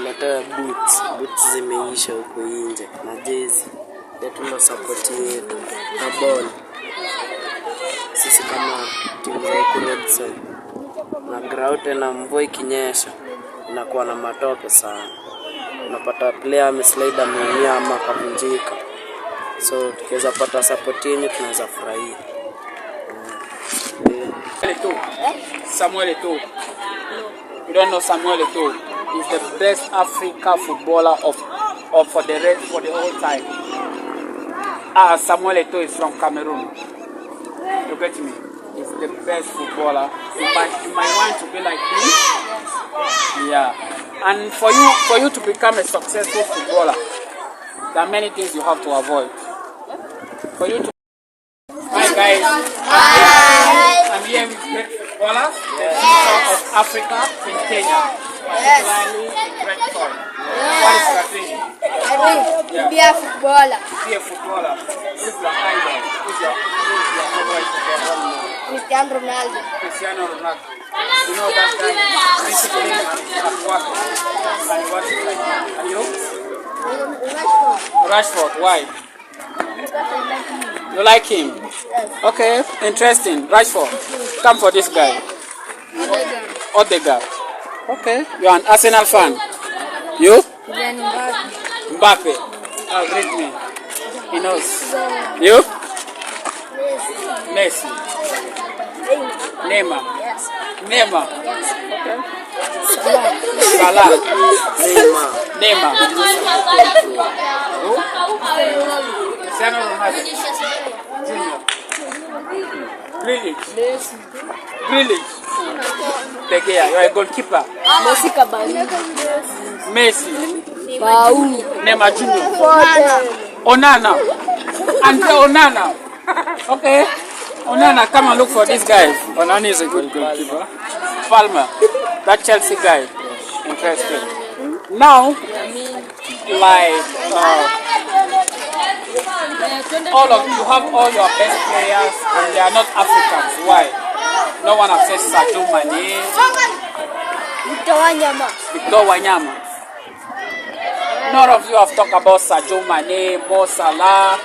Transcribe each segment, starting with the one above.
tuletewe boots zimeisha huko nje na jezi yetu ndo support yetu na ball. Sisi kama timu za huko red side na ground na mvua ikinyesha inakuwa na matope sana, unapata player ameslide ameumia ama kavunjika, so tukiweza pata support yenu tunaweza furahia. Etoo. Samuel Etoo. You don't know Samuel Etoo? He's the best Africa footballer of for the whole time. Samuel Etoo is from Cameroon. You get me? He's the best footballer. You might want to be like him. Yeah. And for you to become a successful footballer, there are many things you have to avoid. For you to Hi guys. I'm here with great footballers of Africa in Kenya, particularly in Red Soil. What is your dream? Be a footballer. Be a footballer. Who's your idol? Who's your favorite footballer? Cristiano Ronaldo. Cristiano Ronaldo. You know that guy basically at work. And what is like? And you? Rashford. Why? You like him? Yes. Okay, interesting. Rashford. Come for this guy. Odegaard. Okay, you're an Arsenal fan. You? Mbappe. Oh, great man. He knows. You? Messi. Neymar. Yes. Neymar. Yes. Okay. Salah. Neymar. Who? Cristiano Ronaldo. Junior. Grealish. De Gea. You're a goalkeeper. Messi. Neymar Junior. Onana. Andre Onana. Okay. Onana, come and look for this guy. Onana is a good goalkeeper. Palmer. That Chelsea guy. Interesting. Now, like you have all your best players and they are not Africans. Why? No one has said Sadio Mane, Victor Wanyama. None of you have talked about Sadio Mane, Mo Salah,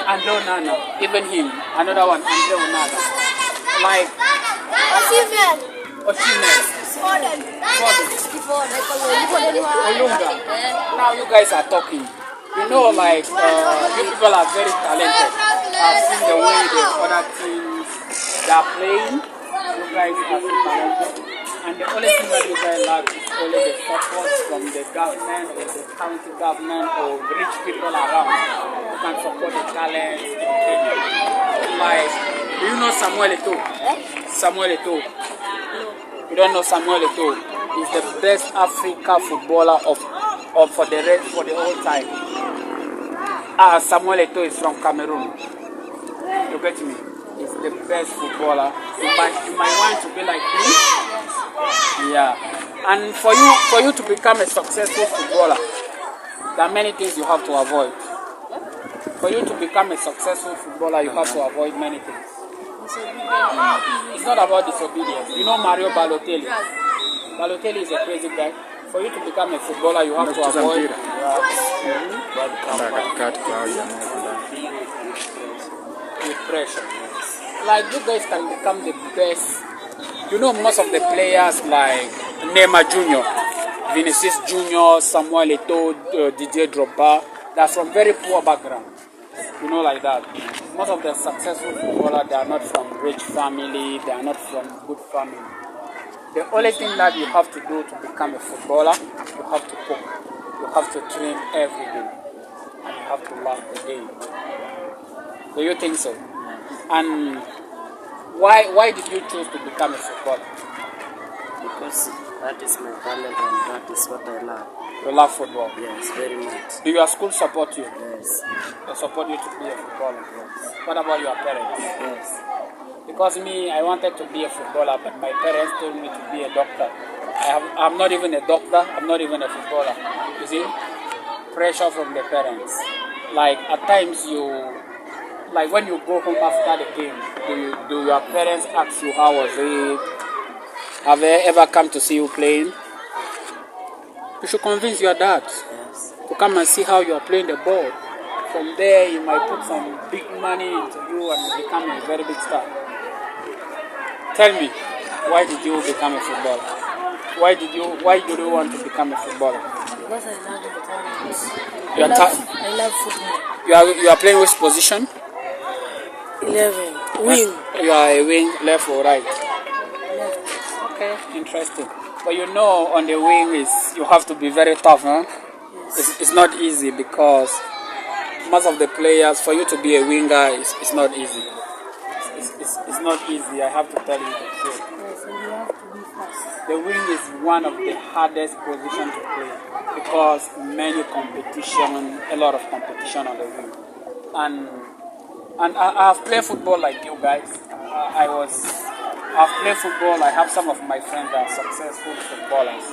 Andre Onana. Even him, another one, Andre Onana. Like Osimhen. Olunga. Now you guys are talking. You know, like you people are very talented. I've seen the way the other teams they are playing. You guys are so talented. And the only thing that you guys lack is only the support from the government or the county government or rich people around who can support the talent in Kenya. Like, do you know Samuel Etoo? Samuel Etoo. You don't know Samuel Etoo? He's the best Africa footballer for the whole time. Samuel Etoo is from Cameroon. You get me? He's the best footballer. You might want to be like him. Yeah. And for you to become a successful footballer, there are many things you have to avoid. For you to become a successful footballer, you have to avoid many things. It's not about disobedience. You know Mario Balotelli. Balotelli is a crazy guy. For you to become a footballer, you have to avoid with pressure. Like you guys can become the best. You know most of the players like Neymar Junior, Vinicius Junior, Samuel Etoo, Didier Drogba, they're from very poor background. You know, like that. Most of the successful footballers, they are not from rich family, they are not from good family. The only thing that you have to do to become a footballer, you have to cook. You have to train every day. And you have to learn the game. Do you think so? And why did you choose to become a footballer? Because that is my talent and that is what I love. You love football? Yes, very much. Do your school support you? Yes. They support you to be a footballer? Yes. What about your parents? Yes. Because me, I wanted to be a footballer, but my parents told me to be a doctor. I'm not even a doctor, I'm not even a footballer. You see? Pressure from the parents. Like at times like when you go home after the game, do your parents ask you how was it? Have they ever come to see you playing? You should convince your dad Yes. to come and see how you are playing the ball. From there, he might put some big money into you and become a very big star. Tell me, why did you become a footballer? Why did you want to become a footballer? Because I love the talent. You are I love football. you are playing which position? 11. Wing. You are a wing, left or right? Left. Okay, interesting. But you know, on the wing you have to be very tough, huh? Yes. It's not easy because most of the players, for you to be a winger, it's not easy. It's not easy. I have to tell you the truth. Yes, and you have to be fast. The wing is one of the hardest positions to play because a lot of competition on the wing. And I've played football like you guys. I've played football. I have some of my friends that are successful footballers.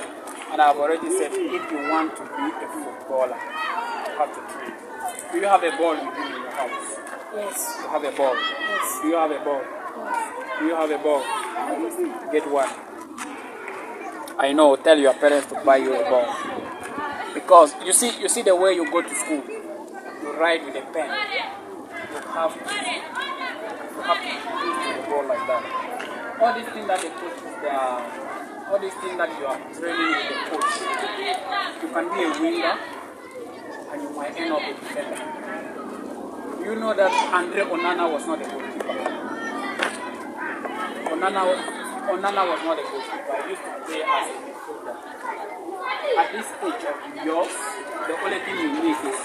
And I've already said, if you want to be a footballer, you have to train. Do you have a ball with you in your house? Yes. You have a ball? Yes. Do you have a ball? Yes. Do you have a ball? Get one. I know, tell your parents to buy you a ball. Because you see the way you go to school. You write with a pen. You have to use the ball like that. All these things that the coaches all these things that you are training with the coach, you can be a winger and you might end up a defender. You know that Andre Onana was not a goalkeeper. Onana was not a goalkeeper. I used to play as a midfielder. At this stage of yours, the only thing you need is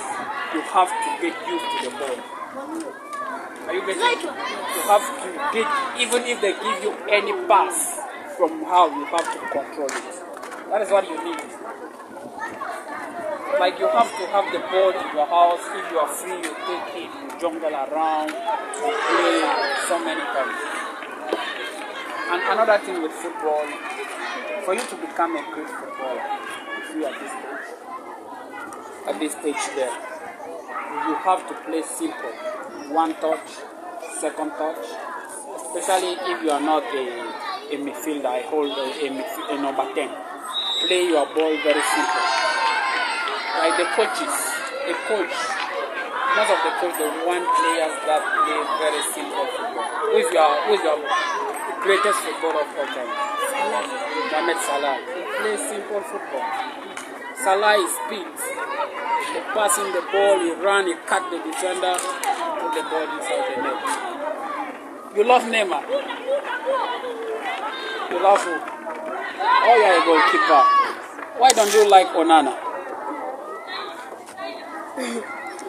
you have to get used to the ball. Are you getting it? You have to get, even if they give you any pass from how you have to control it. That is what you need. Like you have to have the ball in your house. If you are free, you take it, you jungle around, you play so many times. And another thing with football, for you to become a great footballer, you at this stage there, you have to play simple. One touch, second touch, especially if you are not a midfielder. I hold a number 10. Play your ball very simple. Like the coaches, most of the coaches, they want players that play very simple football. Who is your greatest footballer of all time? Mohamed Salah. He plays simple football. Salah is speed. He passing the ball, he run, he cut the defender, put the ball inside the net. You love Neymar. You love who? Oh, you are a goalkeeper. Why don't you like Onana?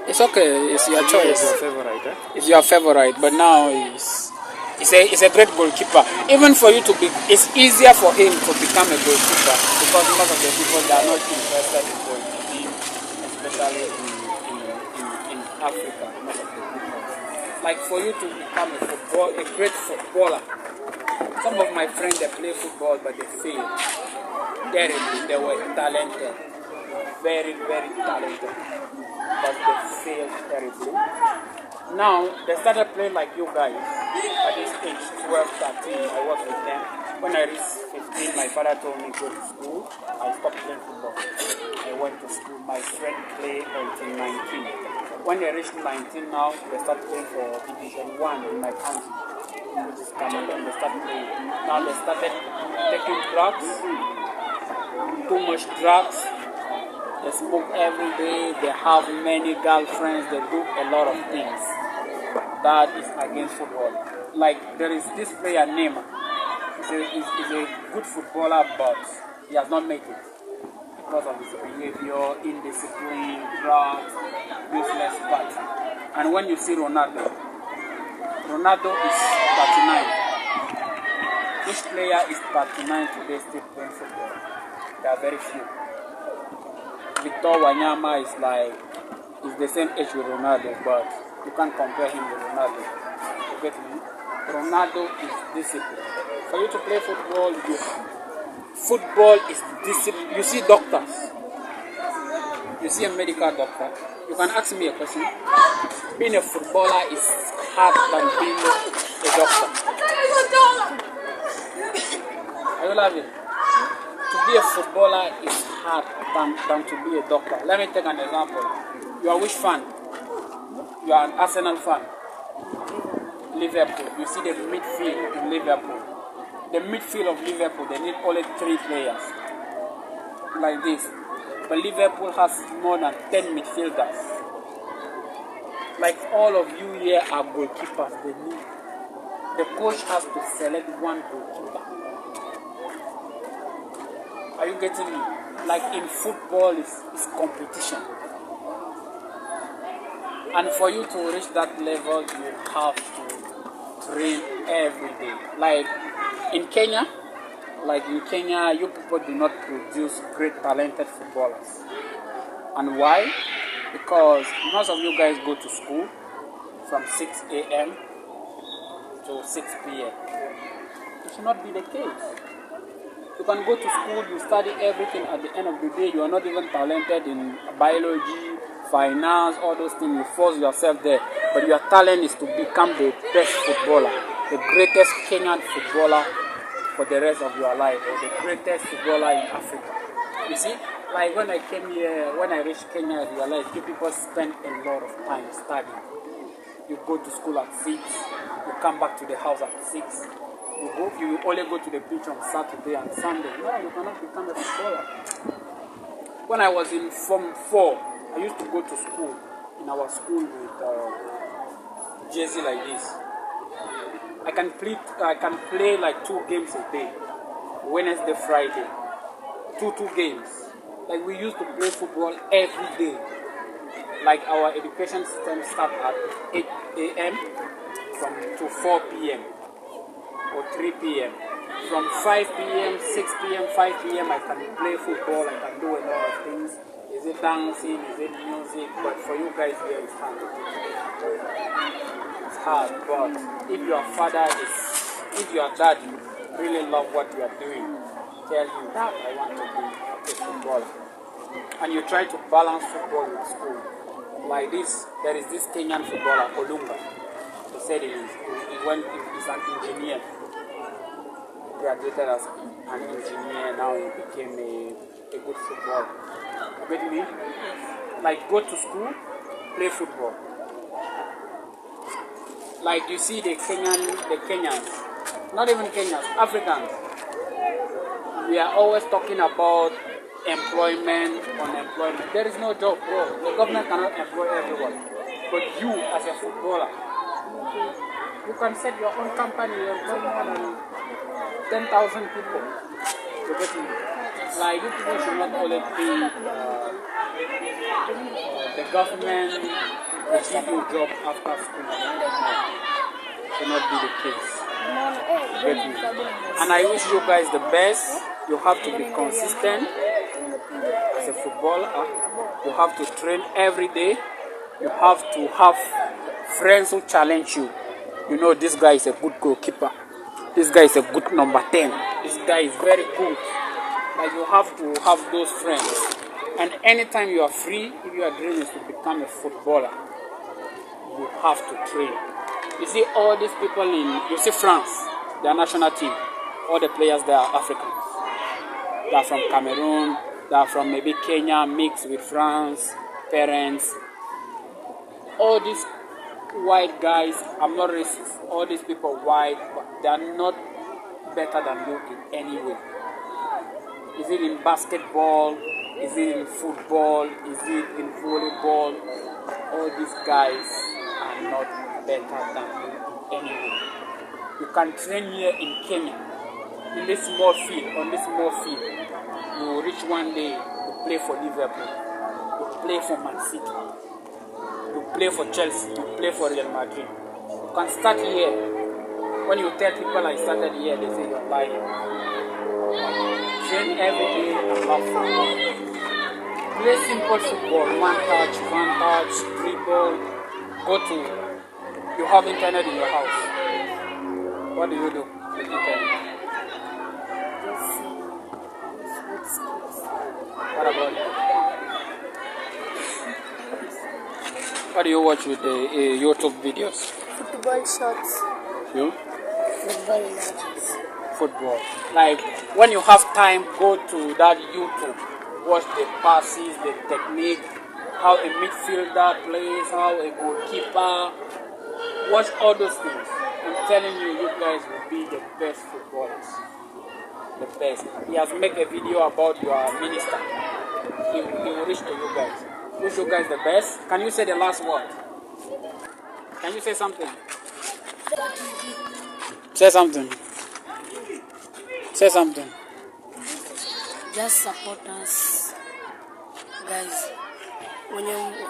It's okay, it's your choice. It's your favorite, eh? It's your favorite, but now it's a great goalkeeper. Even for you to be, it's easier for him to become a goalkeeper because most of the people they are not interested in going to team, especially in Africa. Most of the people. Like for you to become a great footballer. Some of my friends they play football but they fail terribly. They were talented, very very talented, but they failed terribly. Now they started playing like you guys at this age 12, 13. I was with them. When I reached 15, my father told me go to school. I stopped playing football. I went to school. My friend played until 19. When they reached 19 now, they start playing for Division 1 in my county, which is Cameroon. They start playing. Now they started taking drugs, too much drugs. They smoke every day. They have many girlfriends. They do a lot of things that is against football. Like there is this player Neymar. He's a good footballer, but he has not made it because of his behavior, indiscipline, drugs, useless party. And when you see Ronaldo is 39. This player is 39 today still playing football. There are very few. Victor Wanyama is the same age with Ronaldo, but you can't compare him with Ronaldo. You get me? Ronaldo is discipline. For you to play football, football is discipline. You see doctors. You see a medical doctor. You can ask me a question. Being a footballer is hard than being a doctor. Are you laughing? To be a footballer is hard than to be a doctor. Let me take an example. You are which fan? You are an Arsenal fan. Liverpool. You see the midfield in Liverpool. The midfield of Liverpool, they need only 3 players. Like this. But Liverpool has more than 10 midfielders. Like all of you here are goalkeepers. They need. The coach has to select one goalkeeper. Are you getting me? Like in football, it's competition. And for you to reach that level, you have to train every day. Like in Kenya, you people do not produce great talented footballers. And why? Because most of you guys go to school from 6 a.m. to 6 p.m. It should not be the case. You can go to school, you study everything. At the end of the day, you are not even talented in biology, finance, all those things. You force yourself there. But your talent is to become the best footballer, the greatest Kenyan footballer for the rest of your life, or the greatest footballer in Africa. You see, like when I came here, when I reached Kenya, I realized you people spend a lot of time studying. You go to school at 6, you come back to the house at 6. You only go to the beach on Saturday and Sunday. No, you cannot become a footballer. When I was in Form 4, I used to go to school, in our school with jersey like this. I can play like 2 games a day, Wednesday, Friday, 2 games. Like we used to play football every day. Like our education system starts at 8 a.m. to 4 p.m. or 3 p.m. From 5 p.m., 6 p.m., 5 p.m. I can play football, I can do a lot of things. Is it dancing, is it music? But for you guys here, it's hard. It's hard, but if your dad really love what you are doing, tell you that I want to be a footballer. And you try to balance football with school. Like this, there is this Kenyan footballer, Olunga. He said he's an engineer. Graduated as an engineer, now he became a good footballer. You get me? Like go to school, play football. Like you see the Kenyans, not even Kenyans, Africans. We are always talking about employment, unemployment. There is no job, bro. The government cannot employ everyone. But you, as a footballer, you can set your own company, you employ more than 10,000 people. You get me? Like you people should not only pay the government will give you a job after school. It should not be the case. You get me? And I wish you guys the best. You have to be consistent as a footballer. You have to train every day. You have to have friends who challenge you. You know, this guy is a good goalkeeper. This guy is a good number 10. This guy is very good. Like you have to have those friends. And anytime you are free, if your dream is to become a footballer, you have to train. You see all these people you see France, their national team, all the players there are Africans. They are from Cameroon, they are from maybe Kenya mixed with France, parents. All these white guys, I'm not racist, all these people white, but they are not better than you in any way. Is it in basketball? Is it in football? Is it in volleyball? All these guys are not better than you in any way. You can train here in Kenya, in this small field, on this small field. You will reach one day, you play for Liverpool, you play for Man City, you play for Chelsea, you play for Real Madrid. You can start here. When you tell people I started here, they say you're lying. Train every day and love football. Play simple football, one touch, dribble. You have internet in your house. What do you do with internet? What about you? What do you watch with the YouTube videos? Football shots. You? Football images. Football. Like when you have time, go to that YouTube. watch the passes, the technique, how a midfielder plays, how a goalkeeper. Watch all those things. I'm telling you, you guys will be the best footballers. The best. He has made a video about your minister. He will reach to you guys. Wish you guys the best. Can you say the last word? Can you say something? Say something. Say something. Just support us, guys.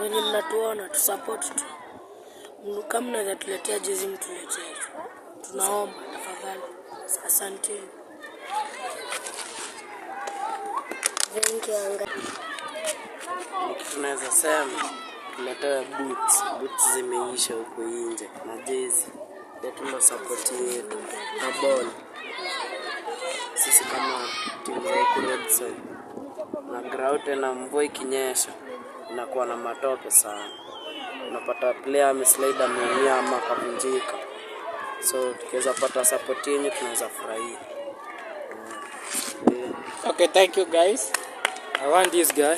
Wenye mnatuona tu support tu. Kama mnaweza tuletea jezi mtuletee. Tunaomba tafadhali. Asante. Thank you. Tunaweza sema tuletewe boots zimeisha huko nje na jezi yetu ndo support yetu na ball. Sisi kama timu za WHATSAP na ground na mvua ikinyesha inakuwa na matope sana, unapata player ameslide ameumia ama kavunjika, so tukiweza pata support yenu tunaweza furahia. Okay, thank you guys. I want this guy.